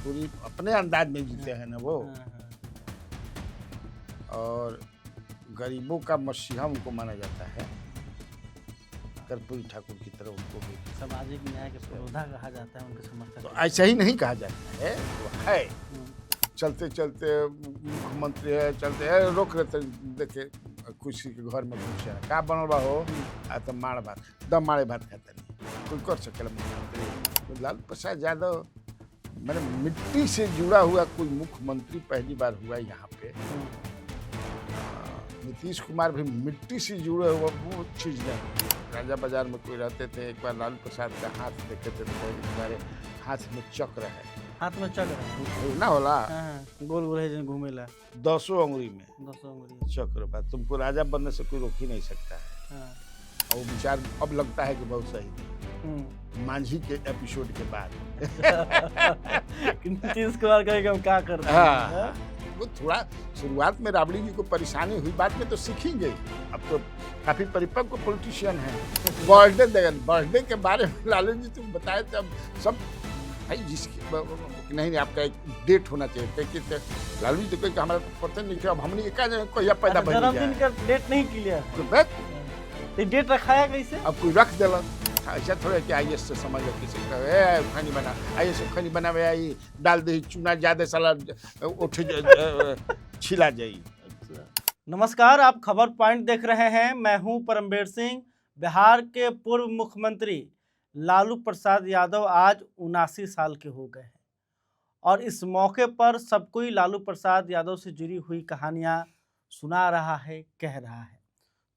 भोजपुरी अपने अंदाज में जीते हैं ना वो। और गरीबों का मसीहा उनको माना जाता है, कर्पूरी ठाकुर की तरह उनको भी। सामाजिक न्याय के पुरोधा कहा जाता है उनके समर्थक। तो ऐसा ही नहीं कहा जाता है, वो है। चलते चलते मुख्यमंत्री है, चलते है रोक रहे थे, देखे किसी के घर में घुस जाए का बनल बा हो आ तो माड़ भात दम माड़े भात खाता नहीं कोई कर सकेला मुख्यमंत्री। तो लालू प्रसाद यादव मैंने मिट्टी से जुड़ा हुआ कोई मुख्यमंत्री पहली बार हुआ यहाँ पे। नीतीश कुमार भी मिट्टी से जुड़े हुआ वो चीज़ नहीं। राजा बाजार में कोई रहते थे, एक बार लालू प्रसाद का हाथ देखे थे तो तुम्हारे हाथ में चक्र है, हाथ में चक्र है ना होला गोल गोल है घूमेला 10 अंगुली में 200 अंगुली चक्र बा। तुमको राजा बनने से कोई रोक ही नहीं सकता है। और विचार अब लगता है कि बहुत सही मांझी के एपिसोड के बाद नीतीश कुमार कहेगा हम क्या करते हैं। वो थोड़ा शुरुआत में राबड़ी जी को परेशानी हुई, बाद में तो सीखेंगे। अब तो काफी परिपक्व पॉलिटिशियन है। बर्थडे के बारे में लालू जी तुम बताए थे, अब सब भाई जिसकी नहीं आपका एक डेट होना चाहिए कि लालू जी तो कोई हमारा पता नहीं था। अब हमने कहिया पैदा बन गया, जन्मदिन का डेट नहीं क्लियर, तो डेट रखाया कैसे? अब कोई रख देला ऐसा थोड़ा कि आईएएस से समझ लो किसी का खनी बना आईएएस खनी बनावे आई डाल दे चूना ज्यादा साला उठ छिला जाई। नमस्कार, आप खबर पॉइंट देख रहे हैं। मैं हूं परमवीर सिंह। बिहार के पूर्व मुख्यमंत्री लालू प्रसाद यादव आज 79 साल के हो गए हैं और इस मौके पर सब कोई लालू प्रसाद यादव से जुड़ी हुई कहानियां सुना रहा है, कह रहा है।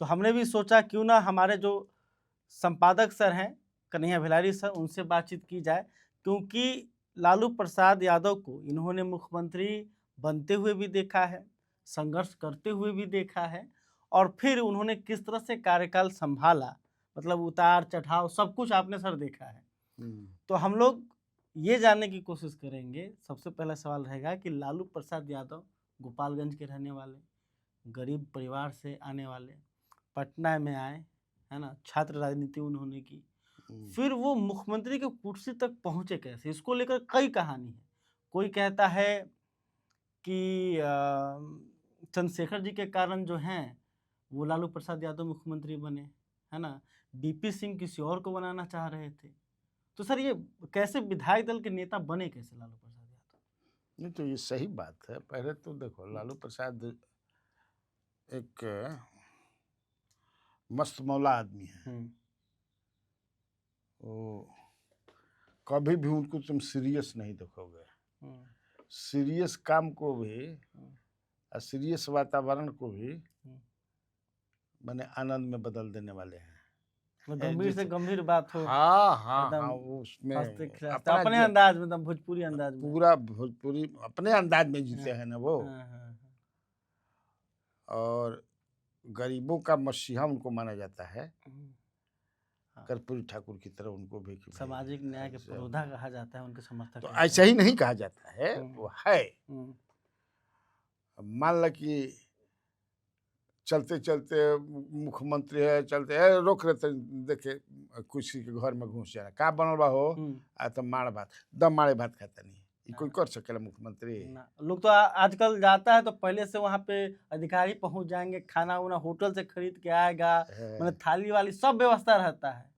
तो हमने भी सोचा क्यों ना हमारे जो संपादक सर हैं कन्हैया भिलारी सर, उनसे बातचीत की जाए, क्योंकि लालू प्रसाद यादव को इन्होंने मुख्यमंत्री बनते हुए भी देखा है, संघर्ष करते हुए भी देखा है और फिर उन्होंने किस तरह से कार्यकाल संभाला, मतलब उतार चढ़ाव सब कुछ आपने सर देखा है। तो हम लोग ये जानने की कोशिश करेंगे। सबसे पहला सवाल रहेगा कि लालू प्रसाद यादव गोपालगंज के रहने वाले, गरीब परिवार से आने वाले, पटना में आए, है ना, छात्र राजनीति उन्होंने की, फिर वो मुख्यमंत्री के कुर्सी तक पहुंचे कैसे, इसको लेकर कई कहानी है। कोई कहता है कि चंद्रशेखर जी के कारण जो हैं वो लालू प्रसाद यादव मुख्यमंत्री बने, है ना, डीपी सिंह किसी और को बनाना चाह रहे थे। तो सर ये कैसे विधायक दल के नेता बने कैसे लालू प्रसाद यादव? नहीं तो ये सही बात है। पहले तो देखो लालू प्रसाद एक मस्त मौला आदमी है। वो कभी भी उनको तुम सीरियस नहीं देखोगे। सीरियस काम को भी और सीरियस वातावरण को भी मैंने आनंद में बदल देने वाले हैं। गंभीर से गंभीर बात हो, हाँ उसमें अपने अंदाज में, भोजपुरी अंदाज में, पूरा भोजपुरी अपने अंदाज में जीते हैं ना वो। और गरीबों का मसीहा उनको माना जाता है, कर्पूरी ठाकुर की तरह उनको भी। सामाजिक न्याय के पुरोधा कहा जाता है उनके समर्थक। तो ऐसा ही नहीं कहा जाता है, वो है। मान लो कि चलते चलते मुख्यमंत्री है, चलते है रोक रहे थे, देखे किसी के घर में घुस जाए का बनल बा हो आ तो माड़ भात दम माड़े भात खाता नहीं कोई कर सकेला मुख्यमंत्री। लोग तो आजकल जाता है तो पहले से वहाँ पे अधिकारी पहुँच जाएंगे, खाना उना होटल से खरीद के आएगा, मतलब थाली वाली सब व्यवस्था रहता है।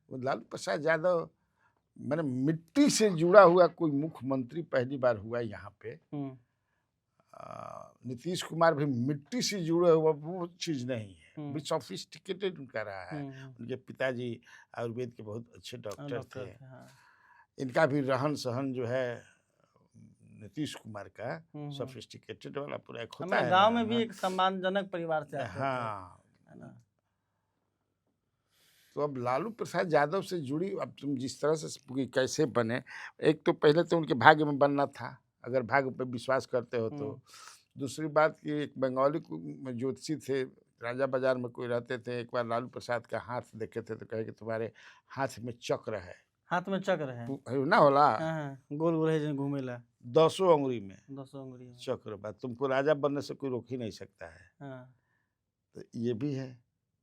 वो लालू प्रसाद यादव मैंने मिट्टी से जुड़ा हुआ कोई मुख्यमंत्री पहली बार हुआ यहाँ पे। नीतीश कुमार भी मिट्टी से जुड़े हुआ वो चीज़ नहीं है, भी सोफिस्टिकेटेड उनका रहा है। उनके पिताजी आयुर्वेद के बहुत अच्छे डॉक्टर थे। इनका भी रहन सहन जो है नीतीश कुमार का सोफिस्टिकेटेड वाला पूरा एक होता है। गांव में भी एक सम्मानजनक परिवार से आते है ना। तो अब लालू प्रसाद यादव से जुड़ी, अब तुम जिस तरह से कैसे बने, एक तो पहले तो उनके भाग्य में बनना था, अगर भाग्य पर विश्वास करते हो तो। दूसरी बात कि एक बंगाली ज्योतिषी थे, राजा बाजार में कोई रहते थे, एक बार लालू प्रसाद का हाथ देखे थे तो कहे कि तुम्हारे हाथ में चक्र है। हाथ में चक्र है ना होला गोल गोल है घूमेला 10 अंगुली में 200 अंगुली चक्र बा। तुमको राजा बनने से कोई रोक ही नहीं सकता है। तो ये भी है,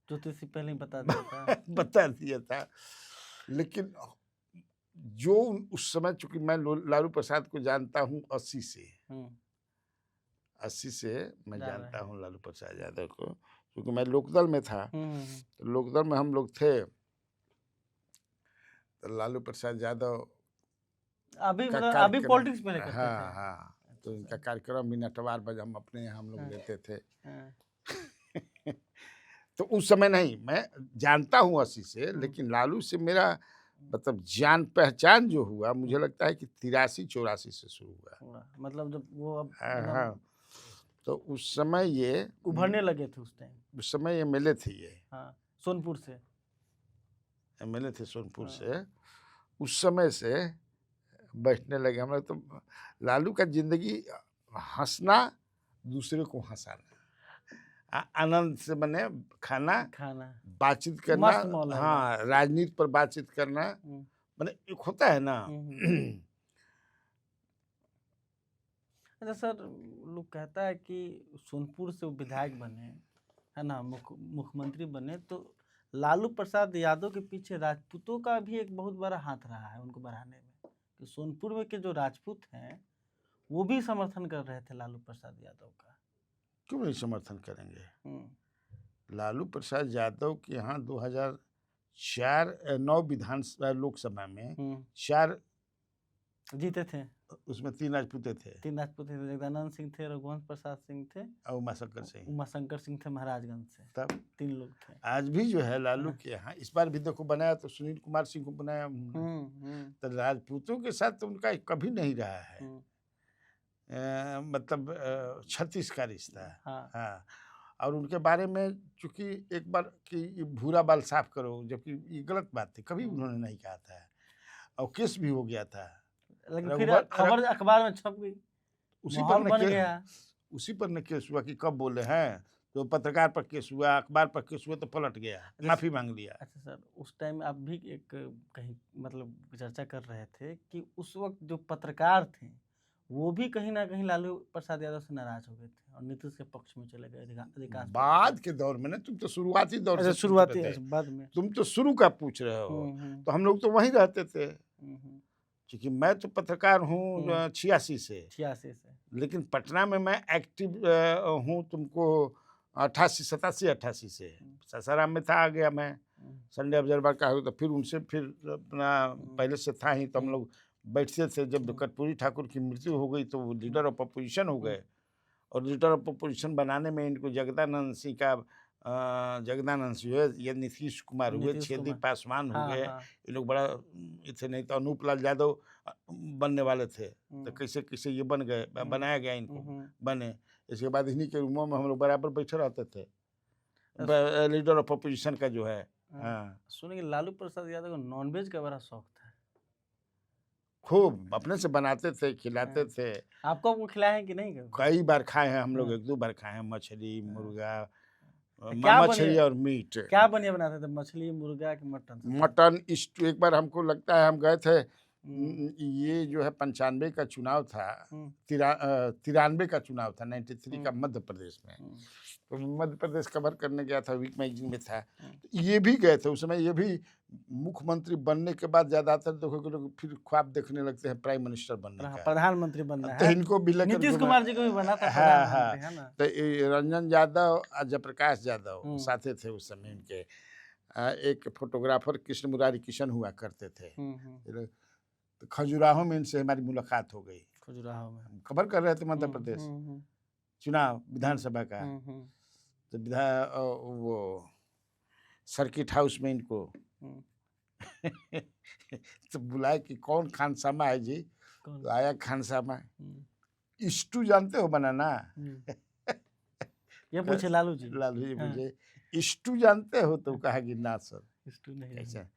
ज्योतिषी पहले बता दिया था बता दिया था। लेकिन जो उस समय, चूंकि मैं लालू प्रसाद को जानता हूँ 80 से, 80 से मैं जान जानता रहे हैं। हूँ लालू प्रसाद यादव को, क्योंकि मैं लोकदल में था। हम्म, तो लोकदल में हम लोग थे, तो लालू प्रसाद यादव अभी का मतलब अभी कार्यक्रम, पॉलिटिक्स में करते थे। हाँ हाँ, तो इनका कार्यक्रम भी नटवार बज हम अपने यहाँ हम लोग हाँ। लेते थे। हाँ, तो उस समय नहीं, मैं जानता हूँ 80 से, लेकिन लालू से मेरा मतलब जान पहचान जो हुआ, मुझे लगता है कि 83-84 से शुरू हुआ। हुआ। मतलब जब वो अब हाँ एकदम हाँ, तो उस समय ये उभरने लगे थे उस टाइम। उस समय एमएलए थे, ये हाँ, सोनपुर से। एमएलए थे सोनपुर हाँ। से। उस समय से बैठने लगे हम लोग। तो लालू का जिंदगी हंसना, दूसरे को हंसाना, आनंद से बने खाना, खाना बातचीत करना, मस्त मौला एकदम। हाँ, राजनीति पर बातचीत करना, माने एक होता है ना। अच्छा सर, लोग कहता है कि सोनपुर से वो विधायक बने, है ना, मुख्यमंत्री बने, तो लालू प्रसाद यादव के पीछे राजपूतों का भी एक बहुत बड़ा हाथ रहा है उनको बढ़ाने में, कि सोनपुर में के जो राजपूत हैं वो भी समर्थन कर रहे थे लालू प्रसाद यादव का। क्यों नहीं समर्थन करेंगे? लालू प्रसाद यादव के यहाँ 2009 लोकसभा में 4, जीते थे। उसमें 3 राजपूते थे, 3 राजपूत थे, जगदानंद सिंह थे, रघुवंश प्रसाद सिंह थे और उमाशंकर सिंह। उमाशंकर सिंह थे महाराजगंज से। तब 3 लोग थे। आज भी जो है लालू के यहाँ, इस बार भी देखो बनाया तो सुनील कुमार सिंह को बनाया। तो राजपूतों के साथ तो उनका कभी नहीं रहा है, मतलब 36 का रिश्ता। हाँ, और उनके बारे में चूंकि एक बार कि भूरा बाल साफ करो, जबकि ये गलत बात थी, कभी उन्होंने नहीं कहा था, और केस भी हो गया था, लेकिन फिर खबर अखबार में छप गई, माहौल बन गया। उसी पर न केस हुआ कि कब बोले हैं, तो पत्रकार पर केस हुआ, अखबार पर केस हुआ, तो पलट गया, माफी मांग लिया। अच्छा सर, उस टाइम आप भी एक कहीं मतलब चर्चा कर रहे थे कि उस वक्त जो पत्रकार थे वो भी कहीं ना कहीं लालू प्रसाद यादव से नाराज हो गए थे और नीतीश के पक्ष में चले गए अधिकांश। बाद के दौर में ना, तुम तो शुरुआती दौर से शुरुआती बाद में, तुम तो शुरू का पूछ रहे हो, तो हम लोग तो वहीं रहते थे, क्योंकि मैं तो पत्रकार हूँ 86 से, लेकिन पटना में मैं एक्टिव हूँ तुमको 87 से। सासाराम में था, आ गया मैं संडे ऑब्जर्वर का, तो फिर उनसे फिर अपना पहले से था ही, तो हम लोग बैठते थे। जब कर्पूरी ठाकुर की मृत्यु हो गई तो वो लीडर ऑफ अपोजिशन हो गए, और लीडर ऑफ अपोजिशन बनाने में इनको जगदानंद सिंह का जगदानंद सिंह हुए, ये नीतीश कुमार हुए, छेदी पासवान हो गए, ये लोग बड़ा थे। नहीं तो अनूप लाल यादव बनने वाले थे, तो कैसे कैसे ये बन गए, बनाया गया इनको, बने। इसके बाद इन्हीं के रूमों में हम लोग बराबर बैठे रहते थे, लीडर ऑफ अपोजिशन का जो है। हाँ, सुनिए, लालू प्रसाद यादव को नॉनवेज का बड़ा शौक था, खूब अपने से बनाते थे, खिलाते थे। आपको खिलाए कि नहीं? कई बार खाए हैं हम लोग, 1-2 बार खाए हैं, मछली, मुर्गा, मछली और मीट। क्या बढ़िया बनाते थे, मछली, मुर्गा कि मटन? Mutton stew. एक बार हमको लगता है हम गए थे, ये जो है 95 का चुनाव था, 93 का चुनाव था, 93 का मध्य प्रदेश में, तो मध्य प्रदेश कवर करने गया था, वीक मैगजीन में था, ये भी गए थे। उस समय ये भी मुख्यमंत्री बनने के बाद ज्यादातर देखोगे लोग फिर ख्वाब देखने लगते हैं प्राइम मिनिस्टर बनने का, प्रधानमंत्री बनना तो है। इनको भी लेकर नीतीश कुमार जी को भी बना था प्रधानमंत्री, है ना। तो रंजन यादव और जयप्रकाश यादव साथे थे उस समय इनके। एक फोटोग्राफर कृष्ण मुरारी किशन हुआ करते थे, तो खजुराहो में इनसे हमारी मुलाकात हो गई। खजुराहो में खबर कर रहे थे मध्य प्रदेश चुनाव विधानसभा का, तो वो सर्किट हाउस में इनको तो बुलाए कि कौन खानसामा है जी, तो आया खानसामा। स्टू जानते हो बनाना? ये पूछे लालू जी पूछे स्टू जानते हो, तो कहा कि ना सर स्टू नहीं। ऐसा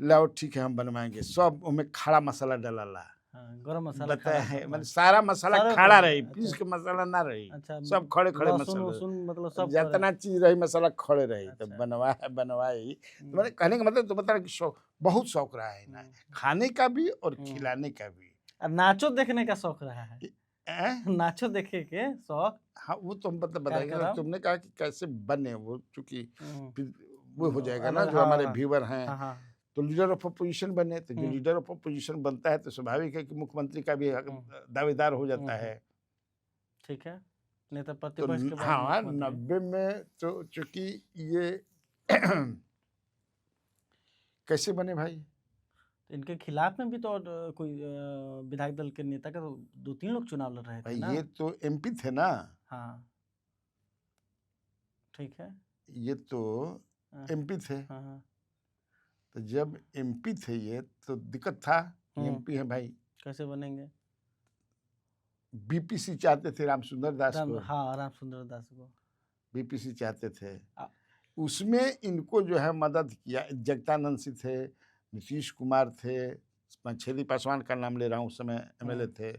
लाओ, ठीक है हम बनवाएंगे। सब उनमें खड़ा मसाला डाला ला, गरम मसाला है, मतलब सारा मसाला खड़ा रही, पीस के मसाला ना रही, सब खड़े खड़े मसाला, मतलब सब जितना चीज रही मसाला खड़े रही। तो बनवाई, तो कहने का मतलब तो बता कि बहुत शौक रहा है ना, खाने का भी और खिलाने का भी। नाचो देखने का शौक रहा है, नाचो देखे के शौक। हाँ, वो तो हम बताएंगे। तुमने कहा कि कैसे बने वो, चूंकि वो हो जाएगा ना जो हमारे व्यूअर हैं, तो लीडर ऑफ अपोजिशन बने, तो जो हम्म। लीडर ऑफ अपोजिशन बनता है तो स्वाभाविक है कि मुख्यमंत्री का भी दावेदार हो जाता है। ठीक है, नेता तो प्रतिपक्ष के बाद हाँ, मुख्यमंत्री। 90 में तो चूंकि ये कैसे बने भाई? तो इनके खिलाफ में भी तो कोई विधायक दल के नेता का तो 2-3 लोग चुनाव लड़ रहे थे भाई ना। ये तो एमपी थे ना, हाँ, ठीक है। ये तो हाँ, एमपी थे। हाँ, तो जब एमपी थे ये तो दिक्कत था, हम्म। एमपी है भाई। कैसे बनेंगे? बीपीसी चाहते थे रामसुंदर दास को, हाँ, राम सुंदर दास को। बीपीसी चाहते थे। आ- उसमें इनको जो है मदद किया, जगदानंद सिंह थे, नीतीश कुमार थे, मैं छेदी पासवान का नाम ले रहा हूँ, उस समय एमएलए थे,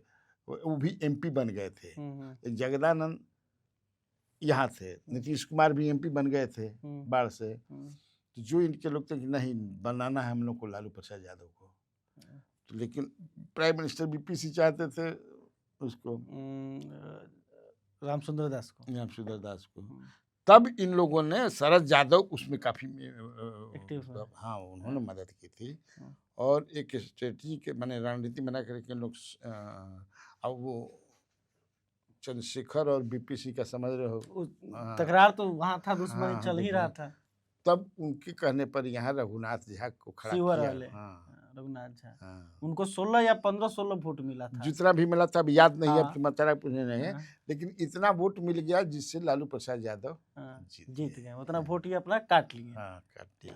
वो भी एमपी बन गए थे। एक जगदानंद यहाँ थे, नीतीश कुमार भी एमपी बन गए थे बाढ़ से। तो जो इनके लोग थे कि नहीं बनाना है हम लोग को लालू प्रसाद यादव को, तो लेकिन प्राइम मिनिस्टर बीपीसी चाहते थे उसको, रामचंद्र दास को। रामसुंदर दास को। तब इन लोगों ने शरद यादव उसमें काफी हाँ उन्होंने मदद की थी, और एक स्ट्रेटजी के मैंने रणनीति बना करके लोग अब वो चंद्रशेखर और बीपीसी का समझ रहे हो, तकरार तो वहाँ था, दुश्मनी हाँ, चल ही रहा था। तब उनके कहने पर यहाँ रघुनाथ झा को खड़ा शिवर किया। वाले, हाँ, रघुनाथ झा, हाँ, उनको 16 या 15-16 वोट मिला था, जितना भी मिला था अब याद नहीं है, हाँ, अब समाचार पूछने नहीं है, हाँ, लेकिन इतना वोट मिल गया जिससे लालू प्रसाद यादव जीत गए। उतना वोट ही अपना काट लिए। हाँ, काट दिया,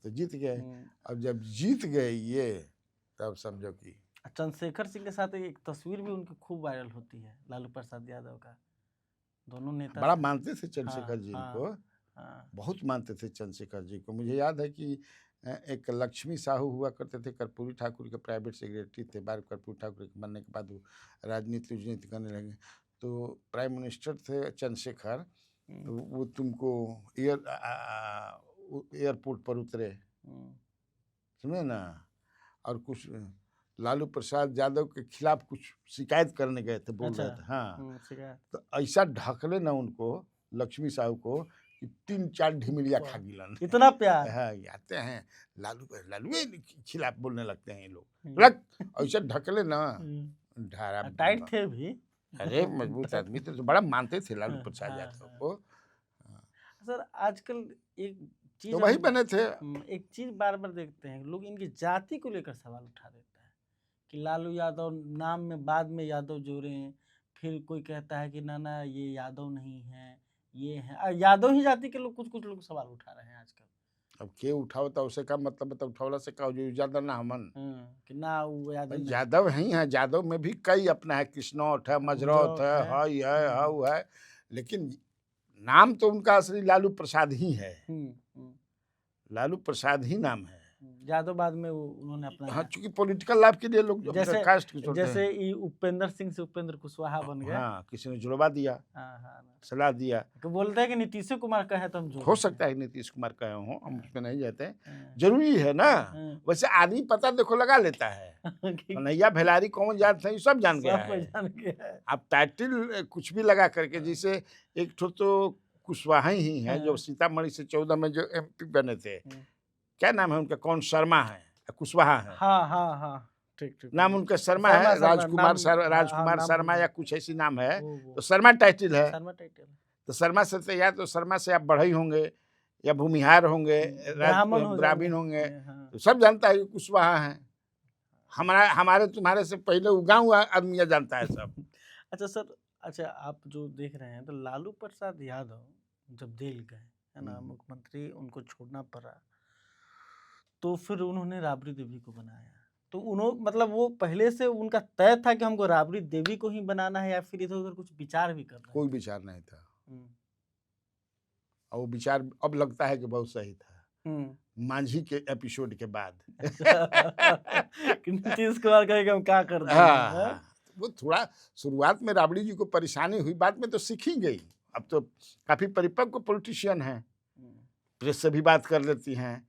तो जीत गए। अब जब जीत गए ये, तब समझो कि चंद्रशेखर सिंह के साथ एक तस्वीर भी उनकी खूब वायरल होती है, लालू प्रसाद यादव का। दोनों नेता बड़ा मानते थे चंद्रशेखर जी हाँ, को, बहुत मानते थे चंद्रशेखर जी को। मुझे याद है कि एक लक्ष्मी साहू हुआ करते थे, कर्पूरी ठाकुर के प्राइवेट सेक्रेटरी थे। बाद कर्पूरी ठाकुर के बनने के बाद वो राजनीति करने लगे, तो प्राइम मिनिस्टर थे चंद्रशेखर। तो वो तुमको एयरपोर्ट पर उतरे, समझे ना, और कुछ लालू प्रसाद यादव के खिलाफ कुछ शिकायत करने गए थे, बोल रहे थे। हाँ, तो ऐसा ढकले ना उनको, लक्ष्मी साहू को, कि 3-4 ढिमिलिया खा गिलन। इतना प्यार। हाँ, आते हैं लालू के खिलाफ बोलने लगते हैं ये लोग, ऐसा ढकले ना, ढारा टाइट थे भी। अरे मजबूत आदमी थे, तो बड़ा मानते थे लालू प्रसाद यादव को। सर आजकल एक चीज तो वही बने थे। एक चीज बार बार देखते हैं, लोग इनकी जाति को लेकर सवाल उठा देता है कि लालू यादव नाम में बाद में यादव जोड़े, फिर कोई कहता है कि ना ये यादव नहीं है, ये है यादव ही जाति के लोग। कुछ लोग सवाल उठा रहे हैं आजकल। अब के उठाओ तो उसे का मतलब उठावला से का जो ज्यादा ना हमन कि ना वो यादव ही है। यादव में भी कई अपना है, कृष्णौत है, मजरौत है, हाई है, हाउ है, लेकिन नाम तो उनका असली लालू प्रसाद ही है। लालू प्रसाद ही नाम है। यादव बाद में उन्होंने अपना, हाँ, चूंकि पॉलिटिकल लाभ के लिए लोग जैसे कास्ट जैसे उपेंद्र सिंह से उपेंद्र कुशवाहा बन गए। हाँ, किसी ने जुड़वा दिया, सलाह दिया, तो बोलते हैं कि नीतीश कुमार कहे तो हम जोड़, हो सकता है नीतीश कुमार कहे हो, हम उसमें नहीं जाते, जरूरी है ना। वैसे आदमी पता देखो लगा लेता है, कन्हैया भेलारी कौन जात है सब जान गया है। अब टाइटल कुछ भी लगा करके, जैसे एक तो कुशवाहा ही है जो सीतामढ़ी से 14 में जो एमपी बने थे, क्या नाम है उनका, कौन शर्मा है, कुशवाहा है। हाँ, ठीक नाम उनका शर्मा है, राजकुमार शर्मा या कुछ ऐसी नाम है, तो शर्मा टाइटल है। तो शर्मा से तो या तो शर्मा से आप बढ़ई होंगे या भूमिहार होंगे, ब्राह्मण होंगे, तो सब जानता है कि कुशवाहा है। हमारे तुम्हारे से पहले गाँव आदमी जानता है सब। अच्छा सर, अच्छा आप जो देख रहे हैं, तो लालू प्रसाद यादव जब जेल गए है ना, मुख्यमंत्री उनको छोड़ना पड़ा, तो फिर उन्होंने राबड़ी देवी को बनाया। तो उन्होंने मतलब वो पहले से उनका तय था कि हमको राबड़ी देवी को ही बनाना है, या फिर इधर उधर कुछ विचार भी कर रहे? कोई विचार नहीं था, और वो विचार अब लगता है कि बहुत सही था, मांझी के एपिसोड के बाद। नीतीश कुमार कहेगा हम क्या कर दें। हाँ, वो थोड़ा शुरुआत में राबड़ी जी को परेशानी हुई, बाद में तो सीख ही गई। अब तो काफी परिपक्व पॉलिटिशियन है, प्रेस से भी बात कर लेती हैं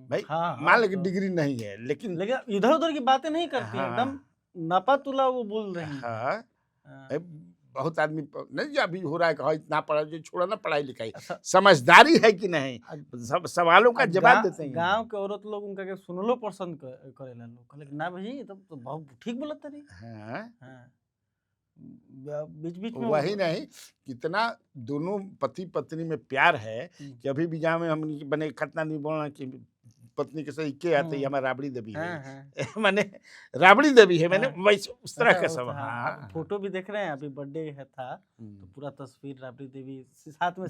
भाई। मान लो कि डिग्री नहीं है, लेकिन इधर उधर की बातें नहीं करती, एकदम नापा तुला वो बोल रही हैं। बहुत आदमी नहीं अभी हो रहा है कि हाँ इतना पढ़ा जो छोड़ा ना पढ़ाई लिखाई, अच्छा, समझदारी है कि नहीं, सब सवालों का जवाब देते हैं। गांव के औरत लोग उनका के सुनलो पसंद करेला लोग, कहले कि ना भाई ये तो बहुत ठीक बोलत तरी। हाँ हाँ, बीच बीच में वही नहीं, कितना दोनों पति पत्नी में प्यार है कि अभी भी जहाँ में हम बने खतना नहीं बोलना कि पत्नी के सही के आते ही हमारा राबड़ी देवी है। हाँ, हाँ। मैंने राबड़ी देवी है, मैंने हाँ। वैसे उस तरह का अच्छा, सब। हाँ, हाँ आप फोटो भी देख रहे हैं, अभी बर्थडे है था तो पूरा तस्वीर राबड़ी देवी साथ में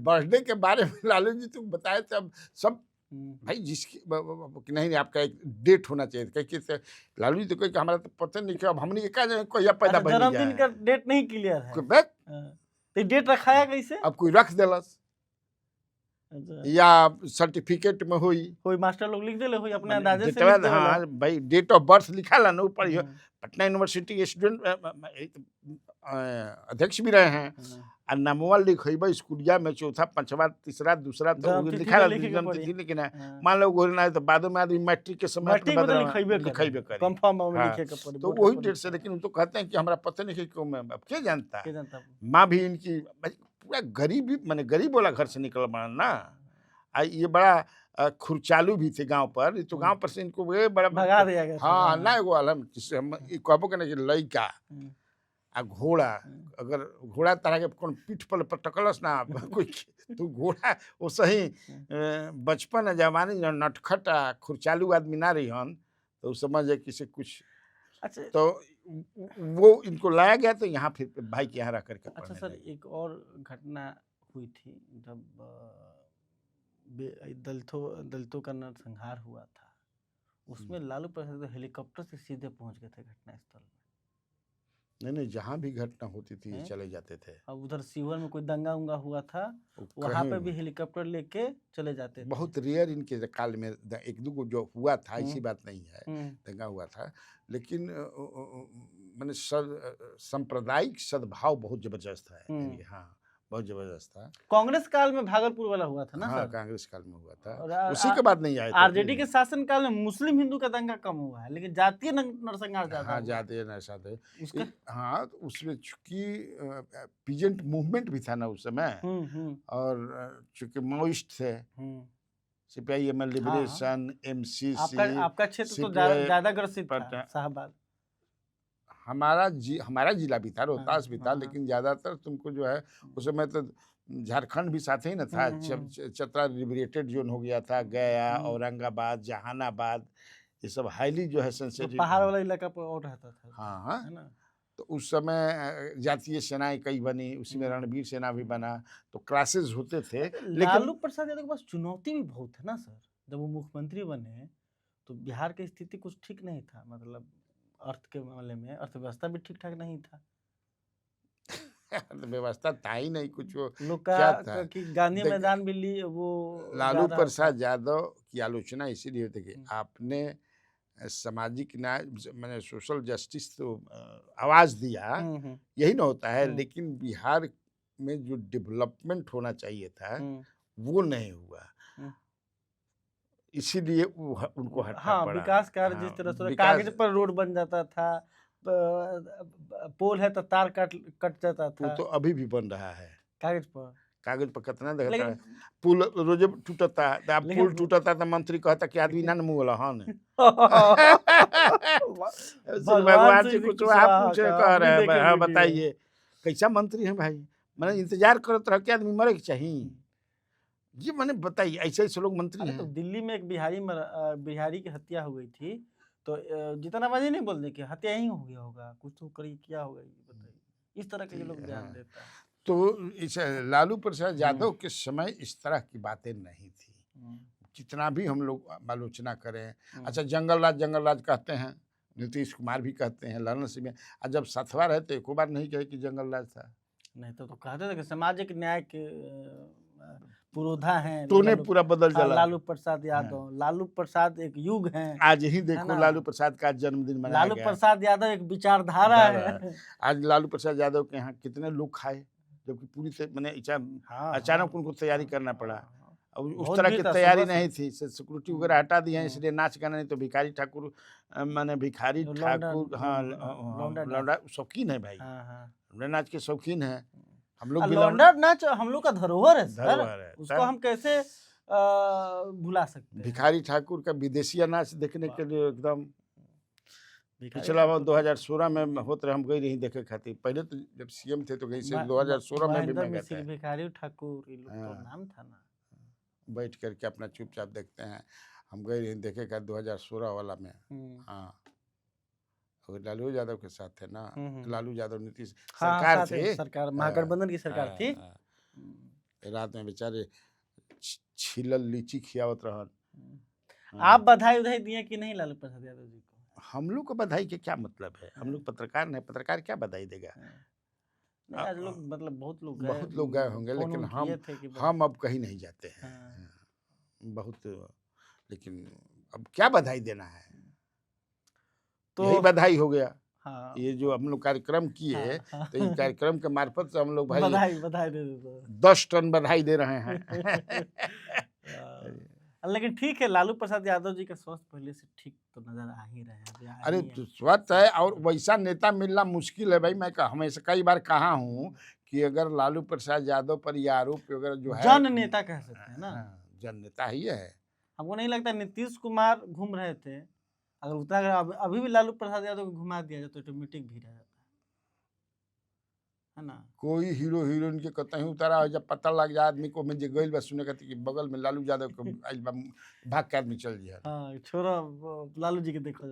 बर्थडे के बारे में लालू जी तुम बताए थे, अब सब भाई जिसकी नहीं आपका एक डेट होना चाहिए था, कि लालू जी तो कोई हमारा तो पता नहीं कि अब हमने ये कहा जाए कोई पैदा बन जन्मदिन का डेट नहीं क्लियर है, जाए, तो डेट रखाया कैसे? अब कोई रख देलस अच्छा, या सर्टिफिकेट में हुई कोई मास्टर लोग लिख देले हुई अपने माने अंदाजे से डेटवा, लिख देले। हाँ भाई डेट ऑफ बर्थ लिखा ला ना ऊपर, पटना यूनिवर्सिटी स्टूडेंट अध्यक्ष भी रहे हैं, और नामवा लिखेब स्कूलिया में चौथा पांचवा तीसरा दूसरा तो लिखा जन्मतिथि, लेकिन मान लो गोरी ना तो बाद में आदमी मैट्रिक के समय मैट्रिक में तो लिखेबे करे कंफर्म में हाँ, लिखे के पड़ी, तो वही डेट से। लेकिन तो कहते हैं कि हमारा पता नहीं कि क्यों, मैं अब क्या जानता के जानता माँ भी इनकी पूरा गरीब ही माने गरीब वाला घर से निकल बना ना, ये बड़ा खुरचालू भी थे गांव पर, तो गांव पर से इनको वे बड़ा भगा दिया गया। हाँ ना एगो अलम जिससे हम कहबो के ना कि लइका आ घोड़ा, अगर घोड़ा तरह के कौन पीठ पर टकलस ना कोई तो घोड़ा वो सही बचपन जवानी नटखट खुरचालू आदमी ना रही हन, तो समझ जाए किसी कुछ। अच्छा, तो वो इनको लाया गया तो यहाँ फिर भाई के यहाँ रह करके। अच्छा सर, एक और घटना हुई थी जब दलितों का नरसंहार हुआ था, उसमें लालू प्रसाद हेलीकॉप्टर से सीधे पहुंच गए थे घटनास्थल में। नहीं जहाँ भी घटना होती थी चले जाते थे। अब उधर सीवर में कोई दंगा उंगा हुआ था, वहाँ पे भी हेलीकॉप्टर लेके चले जाते थे। बहुत रेयर इनके काल में एक दो जो हुआ था, ऐसी बात नहीं है, दंगा हुआ था, लेकिन मैंने सांप्रदायिक सद्भाव बहुत जबरदस्त है। हाँ बहुत जबरदस्त था। कांग्रेस काल में भागलपुर वाला हुआ था ना हाँ, सर? कांग्रेस काल में हुआ था, उसी के बाद नहीं आए। आरजेडी के शासन काल में मुस्लिम हिंदू का दंगा कम हुआ है, लेकिन जातीय नरसंहार ज्यादा। हाँ जातीय नरसंहार, हाँ तो उसमें चूंकि पीजेंट मूवमेंट भी था ना उस समय, और चूंकि माओइस्ट थे, सीपीआई एमएल लिबरेशन, एमसीसी। आपका क्षेत्र तो ज्यादा ग्रसित था शाहबाद। हमारा जिला भी था, रोहतास भी था, लेकिन ज्यादातर तुमको जो है उस समय तो झारखंड भी साथ ही ना था, चतरा लिबरेटेड जोन हो गया था, गया, औरंगाबाद, जहानाबाद, ये सब हाईली जो है सेंसिटिव पहाड़ वाला इलाका पर और रहता था। हाँ है ना, तो उस समय जातीय सेनाएं कई बनी, उसी में रणवीर सेना भी बना, तो क्लासेस होते थे। लेकिन लालू प्रसाद यादव के पास चुनौती भी बहुत है ना सर, जब वो मुख्यमंत्री बने तो बिहार की स्थिति कुछ ठीक नहीं था, मतलब अर्थ के मामले में अर्थव्यवस्था भी ठीक ठाक नहीं था। व्यवस्था था ही नहीं कुछ, वो लोग क्या था कि गांधी मैदान भी ली, वो लालू प्रसाद यादव की आलोचना इसीलिए होती कि आपने सामाजिक न्याय मैंने सोशल जस्टिस तो आवाज दिया, यही ना होता है, लेकिन बिहार में जो डेवलपमेंट होना चाहिए था वो नहीं हुआ, इसीलिए उनको हटना पड़ा। विकास कार्य जिस तरह से कागज पर रोड बन जाता था, पोल है तो तार कट जाता था, वो तो अभी भी बन रहा है कागज पर कितना देखता है, पुल रोज टूटता, अब पुल टूटता तो मंत्री कहता कि आदमी ना मुँह वाला हन भगवान से कुछ आप पूछे कह रहे हैं, हाँ बताइए कैसा मंत्री है भाई, मैंने इंतजार करते रह के आदमी मरे के चाहिए, ये मैंने बताइए ऐसे ऐसे लोग मंत्री हैं। तो दिल्ली में एक बिहारी की हत्या हो गई थी, तो जितना बाजी नहीं बोलने की हत्या ही हो गया होगा, कुछ तो करी क्या होगा बताइए, इस तरह के लोग ध्यान देता है। तो इस लालू प्रसाद यादव के समय इस तरह की बातें नहीं थी, जितना भी हम लोग आलोचना करें। अच्छा जंगल राज कहते हैं, नीतीश कुमार भी कहते हैं, ललन सिंह, और जब सथवा रहे तो एक बार नहीं कहे कि जंगल राज था, नहीं तो कहते थे कि सामाजिक न्याय के पुरोधा हैं, तो ने पूरा बदल चला लालू प्रसाद यादव। लालू प्रसाद एक युग है, आज ही देखो लालू प्रसाद का जन्मदिन मनाया लालू प्रसाद यादव एक विचारधारा है। आज लालू प्रसाद यादव के यहाँ कितने लोग खाए, जबकि पूरी से मैंने अचानक उनको तैयारी करना पड़ा, अब उस तरह की तैयारी नहीं थी, सिक्योरिटी वगैरह हटा दी है, इसलिए नाच गाना नहीं तो भिखारी ठाकुर, मैंने भिखारी ठाकुर, हाँ लौंडा शौकीन है भाई, लौंडा नाच के शौकीन हैं हम लोग भी। लौंडा नाच हम लोग का धरोहर है सर, धरोहर है उसको सर। हम कैसे भुला सकते हैं। भिखारी ठाकुर का विदेशिया नाच देखने के लिए एकदम भिखारी पिछला बार ठाकुर 2016 में होते रहे, हम गए नहीं देखे खातिर। पहले तो जब सीएम थे तो गई से 2016 में भी मैं गया था। भिखारी ठाकुर ये लोग तो हाँ। नाम था ना। बैठ करके अपना चुपचाप देखते हैं, हम गए नहीं देखे का 2016 वाला में। हाँ, और लालू यादव के साथ थे ना, लालू यादव नीतीश सरकार थी, सरकार महागठबंधन की सरकार थी। रात में बेचारे छिलल लीची खियावत रहन। आप बधाई उधाई दिए कि नहीं लालू प्रसाद यादव जी को? हम लोग को बधाई के क्या मतलब है, हम लोग पत्रकार नहीं, पत्रकार क्या बधाई देगा। नहीं, आज लोग मतलब बहुत लोग गए होंगे, लेकिन हम अब कहीं नहीं जाते हैं बहुत, लेकिन अब क्या बधाई देना है, तो यही बधाई हो गया। हाँ, ये जो हम लोग कार्यक्रम किए, तो इस कार्यक्रम के मार्फत से हम लोग भाई बधाई दे देते 10 टन बधाई दे रहे हैं। लेकिन ठीक है, लालू प्रसाद यादव जी का स्वास्थ्य पहले से ठीक तो नजर आ ही रहे हैं। अरे तो स्वस्थ है, और वैसा नेता मिलना मुश्किल है भाई। मैं हमेशा कई बार कहा हूँ कि अगर लालू प्रसाद यादव पर यह आरोप अगर जो है, जन नेता कह सकते हैं ना, जन नेता ही है। हमको नहीं लगता नीतीश कुमार घूम रहे थे, अगर उतना अगर अभी भी लालू प्रसाद यादव को घुमा दिया जाए तो ऑटोमेटिक भी रह जाता है ना। कोई हीरो हीरोइन के कतही उतारा हो, जब पता लग जाए आदमी को, में जे गइल बा सुने कहती कि बगल में लालू यादव के आइल बा, भाग के आदमी चल जिया। हां, छोरा लालू जी के देखो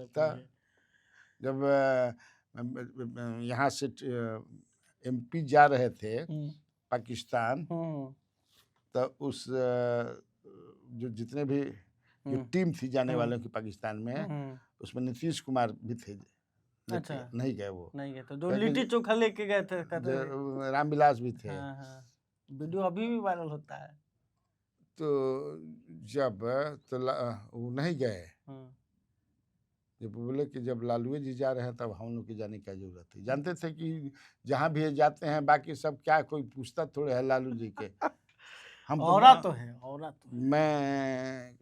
जब यहाँ से एमपी जा रहे थे पाकिस्तान, तो उस जो जितने भी जो टीम थी जाने वालों की पाकिस्तान में, उसमें नीतीश कुमार भी थे। अच्छा, नहीं गए, वो नहीं गए, तो जो लिट्टी चोखा लेके गए थे रामविलास भी थे। वीडियो अभी भी वायरल होता है। तो जब तो वो नहीं गए, जब बोले कि जब लालू जी जा रहे हैं तब हम लोग की जाने की जरूरत थी। जानते थे कि जहाँ भी जाते हैं बाकी सब क्या कोई पूछता थोड़े है लालू जी के। हम तो है, मैं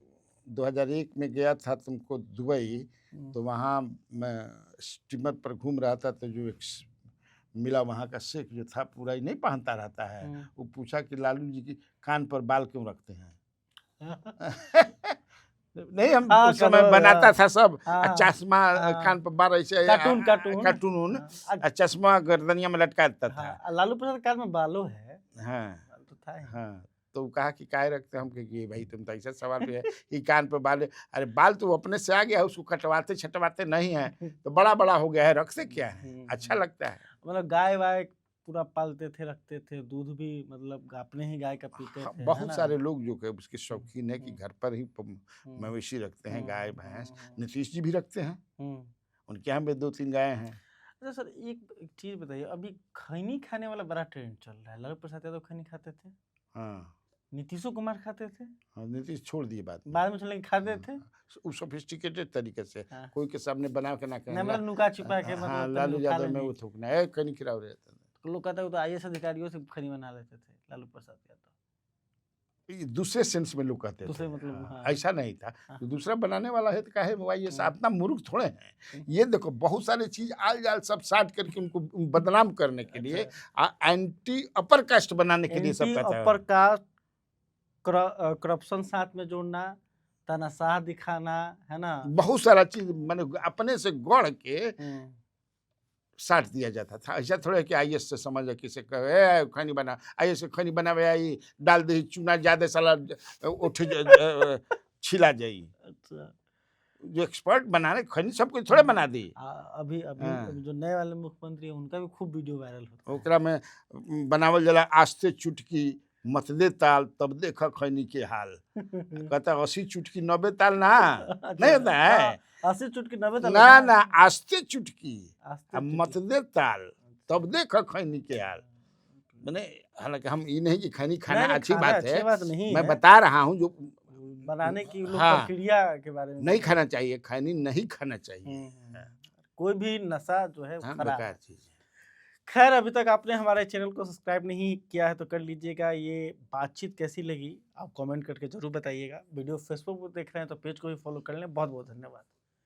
2001 में गया था तुमको दुबई, तो वहाँ मैं स्टीमर पर घूम रहा था, तो जो एक मिला वहाँ का शेख जो था, पूरा ही नहीं पहनता रहता है, वो पूछा कि लालू जी की कान पर बाल क्यों रखते हैं। नहीं, हम उस समय बनाता था सब, चश्मा कान पर बाल ऐसे कार्टून चश्मा गर्दनिया में लटका देता था। लालू प्रसाद कान में बालों है। हाँ, तो कहा कि काय रखते हम कि भाई तुम तो ऐसा सवाल है कि कान पर बाल, अरे बाल तो अपने से आ गया, उसको कटवाते छटवाते नहीं है, तो बड़ा बड़ा हो गया है, रखते क्या है, अच्छा लगता है। मतलब गाय वाय पूरा पालते थे, रखते थे, दूध भी मतलब अपने ही गाय का पीते थे। बहुत सारे लोग जो है उसके शौकीन है कि घर पर ही मवेशी रखते हैं, गाय भैंस। नीतीश जी भी रखते हैं, उनके यहाँ भी 2-3 गाय हैं। अच्छा सर, एक चीज बताइए, अभी खैनी खाने वाला बड़ा ट्रेंड चल रहा है। लालू प्रसाद यादव खैनी खाते थे, हाँ, नीतीशो कुमार खाते थे। हाँ, नीतीश छोड़ दिए बाद में, लेकिन खाते थे सोफिस्टिकेटेड तरीके से। कोई के सामने बना के ना करना, मतलब नुका छिपा के, हाँ, लालू यादव में वो थूकना है, खैनी खिलाओ रहता था। लोग कहते हैं तो आईएएस अधिकारियों से खैनी बना लेते थे लालू प्रसाद यादव। दूसरे सेंस में लोग कहते थे, मतलब ऐसा नहीं था। तो दूसरा बनाने वाला है तो काहे ये सब अपना मूर्ख थोड़े हैं। ये देखो बहुत सारी चीज आल जाल सब साट करके उनको बदनाम करने के लिए, एंटी अपर कास्ट बनाने के लिए सब कहता है। अपर कास्ट, करप्शन साथ में जोड़ना, तानाशाह दिखाना, है ना, बहुत सारा चीज मैंने अपने से गढ़ के साट दिया जाता था। ऐसा थोड़ा कि आईएएस से समझ किसे कहे खैनी बना, आईएएस खैनी बनावे आई डाल दे चूना ज्यादा साला उठ छिला जाई। अच्छा, जो एक्सपर्ट बनाने खैनी सब कुछ थोड़े बना दी। अभी जो नए वाले मुख्यमंत्री है उनका भी खूब वीडियो वायरल होता है। ओकरा में बनावल जला आस्ते चुटकी मत दे ताल तब देखा खैनी के हाल। कहता 80 चुटकी 90 ताल ना, नहीं होता है 80 चुटकी 90 ताल ना, आस्ते चुटकी मत दे ताल तब देखा खैनी के हाल। मैंने, हालांकि हम ये नहीं कि खैनी खाना अच्छी बात है, मैं बता रहा हूँ जो बनाने की प्रक्रिया के बारे में। नहीं खाना चाहिए, खैनी नहीं खाना चाहिए, कोई भी नशा जो है बेकार चीज है। खैर, अभी तक आपने हमारे चैनल को सब्सक्राइब नहीं किया है तो कर लीजिएगा। ये बातचीत कैसी लगी आप कमेंट करके जरूर बताइएगा। वीडियो फेसबुक पर देख रहे हैं तो पेज को भी फॉलो कर लें। बहुत बहुत धन्यवाद।